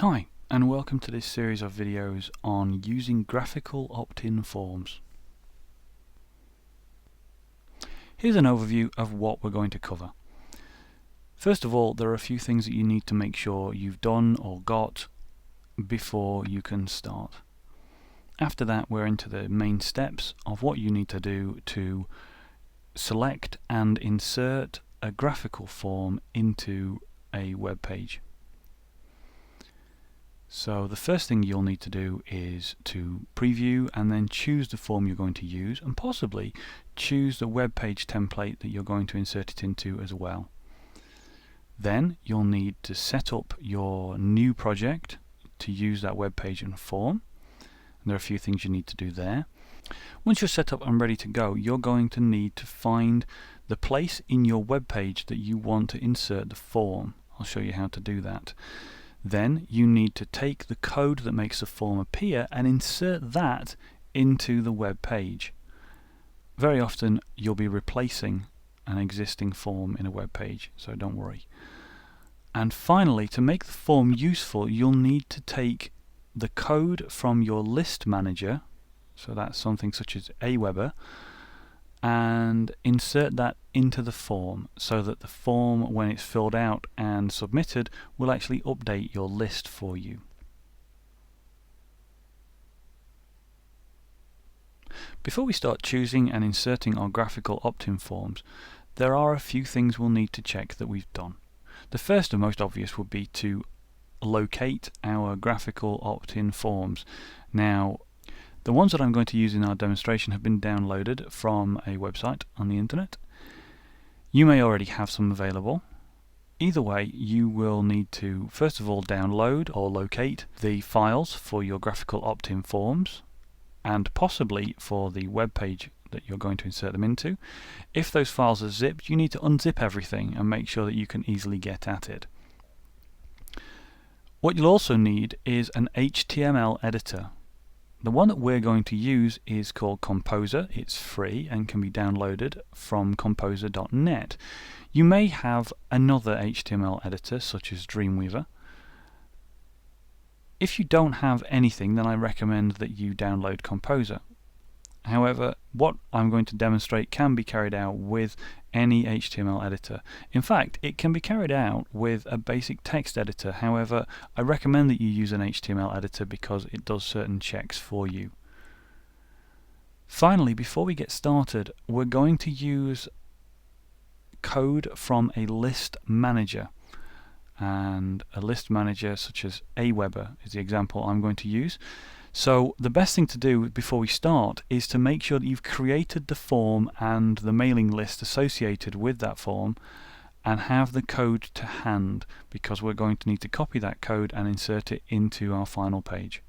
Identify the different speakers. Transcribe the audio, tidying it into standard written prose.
Speaker 1: Hi, and welcome to this series of videos on using graphical opt-in forms. Here's an overview of what we're going to cover. First of all, there are a few things that you need to make sure you've done or got before you can start. After that, we're into the main steps of what you need to do to select and insert a graphical form into a web page. So the first thing you'll need to do is to preview and then choose the form you're going to use, and possibly choose the web page template that you're going to insert it into as well. Then you'll need to set up your new project to use that web page and form. And there are a few things you need to do there. Once you're set up and ready to go, you're going to need to find the place in your web page that you want to insert the form. I'll show you how to do that. Then you need to take the code that makes the form appear and insert that into the web page. Very often you'll be replacing an existing form in a web page, so don't worry. And finally, to make the form useful, you'll need to take the code from your list manager, so that's something such as Aweber, and insert that into the form so that the form, when it's filled out and submitted, will actually update your list for you. Before we start choosing and inserting our graphical opt-in forms, there are a few things we'll need to check that we've done. The first and most obvious would be to locate our graphical opt-in forms. Now, the ones that I'm going to use in our demonstration have been downloaded from a website on the internet. You may already have some available. Either way, you will need to first of all download or locate the files for your graphical opt-in forms, and possibly for the web page that you're going to insert them into. If those files are zipped, you need to unzip everything and make sure that you can easily get at it. What you'll also need is an HTML editor. The one that we're going to use is called Composer. It's free and can be downloaded from composer.net. You may have another HTML editor such as Dreamweaver. If you don't have anything, then I recommend that you download Composer. However, what I'm going to demonstrate can be carried out with any HTML editor. In fact, it can be carried out with a basic text editor. However, I recommend that you use an HTML editor because it does certain checks for you. Finally, before we get started, we're going to use code from a list manager. And a list manager such as Aweber is the example I'm going to use. So the best thing to do before we start is to make sure that you've created the form and the mailing list associated with that form, and have the code to hand, because we're going to need to copy that code and insert it into our final page.